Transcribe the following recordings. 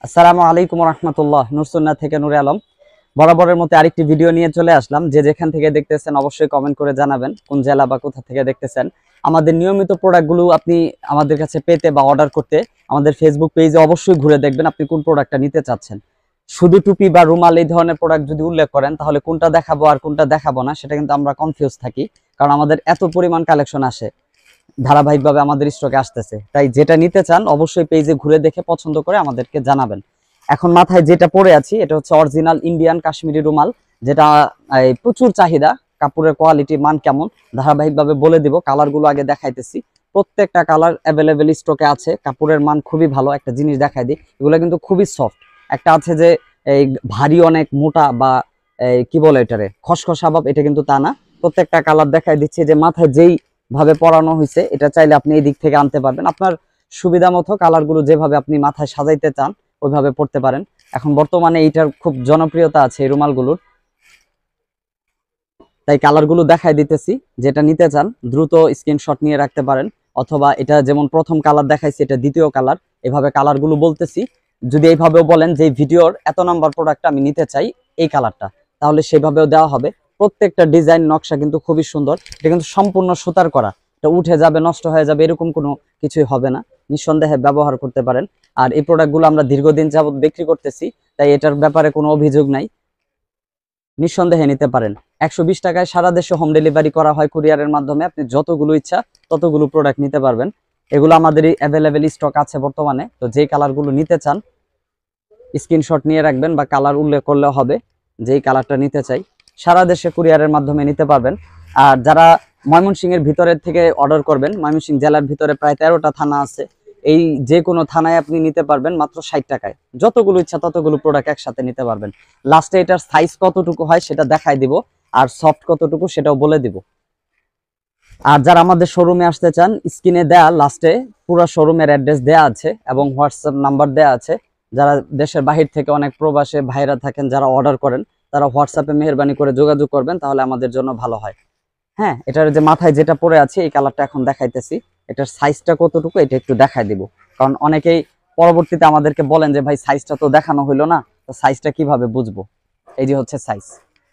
আসসালামু আলাইকুম রহমতুল্লাহ। নুরসুন্নাহ থেকে নূরে আলম বরাবরের মতো আরেকটি ভিডিও নিয়ে চলে আসলাম। যে যেখান থেকে দেখতেছেন অবশ্যই কমেন্ট করে জানাবেন কোন জেলা বা কোথা থেকে দেখতেছেন। আমাদের নিয়মিত প্রোডাক্টগুলো আপনি আমাদের কাছে পেতে বা অর্ডার করতে আমাদের ফেসবুক পেজে অবশ্যই ঘুরে দেখবেন আপনি কোন প্রোডাক্টটা নিতে চাচ্ছেন। শুধু টুপি বা রুমাল এই ধরনের প্রোডাক্ট যদি উল্লেখ করেন তাহলে কোনটা দেখাবো আর কোনটা দেখাবো না সেটা কিন্তু আমরা কনফিউজ থাকি, কারণ আমাদের এত পরিমাণ কালেকশন আসে, ধারাবাহিকভাবে আমাদের স্টকে আসতেছে। তাই যেটা নিতে চান অবশ্যই পেজে ঘুরে দেখে পছন্দ করে আমাদেরকে জানাবেন। এখন মাথায় যেটা পরে আছি এটা হচ্ছে অরিজিনাল ইন্ডিয়ান কাশ্মীরি রুমাল, যেটা প্রচুর চাহিদা। কাপড়ের কোয়ালিটি মান কেমন ধারাবাহিকভাবে বলে দিব। কালারগুলো আগে দেখাইতেছি, প্রত্যেকটা কালার অ্যাভেলেবেল স্টকে আছে। কাপড়ের মান খুবই ভালো। একটা জিনিস দেখাই দিই, এগুলো কিন্তু খুবই সফট। একটা আছে যে এই ভারী অনেক মোটা বা কি বলে এটারে খসখসা ভাব, এটা কিন্তু তা না। প্রত্যেকটা কালার দেখাই দিচ্ছি। যে মাথায় যেই ভাবে পরানো হয়েছে এটা চাইলে আপনি এই দিক থেকে আনতে পারবেন। আপনার সুবিধা মতো কালারগুলো যেভাবে আপনি মাথায় সাজাইতে চান ওইভাবে পড়তে পারেন। এখন বর্তমানে এইটার খুব জনপ্রিয়তা আছে এই রুমালগুলোর, তাই কালারগুলো দেখাই দিতেছি। যেটা নিতে চান দ্রুত স্ক্রিনশট নিয়ে রাখতে পারেন, অথবা এটা যেমন প্রথম কালার দেখাইছি এটা দ্বিতীয় কালার, এভাবে কালারগুলো বলতেছি। যদি এইভাবেও বলেন যে ভিডিওর এত নাম্বার প্রোডাক্টটা আমি নিতে চাই এই কালারটা, তাহলে সেভাবেও দেওয়া হবে। প্রত্যেকটা ডিজাইন নকশা কিন্তু খুবই সুন্দর। এটা কিন্তু সম্পূর্ণ সুতার করা, এটা উঠে যাবে নষ্ট হয়ে যাবে এরকম কোনো কিছুই হবে না, নিঃসন্দেহে ব্যবহার করতে পারেন। আর এই প্রোডাক্টগুলো আমরা দীর্ঘদিন যাবত বিক্রি করতেছি, তাই এটার ব্যাপারে কোনো অভিযোগ নাই, নিঃসন্দেহে নিতে পারেন। 120 টাকায় সারা দেশে হোম ডেলিভারি করা হয় কুরিয়ারের মাধ্যমে। আপনি যতগুলো ইচ্ছা ততগুলো প্রোডাক্ট নিতে পারবেন। এগুলো আমাদেরই অ্যাভেলেবেল স্টক আছে বর্তমানে। তো যেই কালারগুলো নিতে চান স্ক্রিনশট নিয়ে রাখবেন, বা কালার উল্লেখ করলে হবে যেই কালারটা নিতে চাই। সারা দেশে কুরিয়ারের মাধ্যমে নিতে পারবেন। আর যারা ময়মনসিংহের ভিতরের থেকে অর্ডার করবেন, ময়মনসিংহ জেলার ভিতরে প্রায় 13টা থানা আছে, এই যে কোনো থানায় আপনি নিতে পারবেন মাত্র 60 টাকায়। যতগুলো ইচ্ছা ততগুলো প্রোডাক্ট একসাথে নিতে পারবেন। লাস্টে এটার সাইজ কতটুকু হয় সেটা দেখাই দিব, আর সফট কতটুকু সেটাও বলে দিব। আর যারা আমাদের শোরুমে আসতে চান স্ক্রিনে দেয়া লাস্টে পুরো শোরুমের অ্যাড্রেস দেয়া আছে এবং হোয়াটসঅ্যাপ নাম্বার দেয়া আছে। যারা দেশের বাহির থেকে অনেক প্রবাসে ভাইরা থাকেন যারা অর্ডার করেন, তারা হোয়াটসঅ্যাপে মেহেরবানি করে যোগাযোগ করবেন, তাহলে আমাদের জন্য ভালো হয়। হ্যাঁ, এটার যে মাথায় যেটা পরে আছে এই কালারটা এখন দেখাইতেছি। এটার সাইজটা কতটুকু এটা একটু দেখাই দিব, কারণ অনেকেই পরবর্তীতে আমাদেরকে বলেন যে ভাই সাইজটা তো দেখানো হইলো না, তো সাইজটা কিভাবে বুঝবো। এই যে হচ্ছে সাইজ,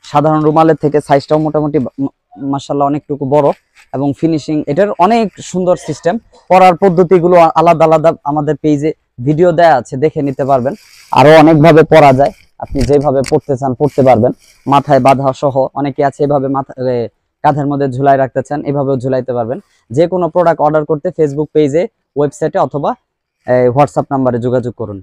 সাধারণ রুমালের থেকে সাইজটাও মোটামুটি মাশাআল্লাহ অনেকটুকু বড়, এবং ফিনিশিং এটার অনেক সুন্দর সিস্টেম। পরার পদ্ধতিগুলো আলাদা আলাদা আমাদের পেজে ভিডিও দেয়া আছে, দেখে নিতে পারবেন। আরো অনেকভাবে পরা যায়, আপনি যেভাবে পড়তে চান পড়তে পারবেন। মাথায় বাঁধা সহ অনেকে আছে এভাবে মাথা কাঁধের মধ্যে ঝুলাই রাখতে চান, এভাবেও ঝুলাইতে পারবেন। যে কোনো প্রোডাক্ট অর্ডার করতে ফেসবুক পেজে, ওয়েবসাইটে অথবা হোয়াটসঅ্যাপ নাম্বারে যোগাযোগ করুন।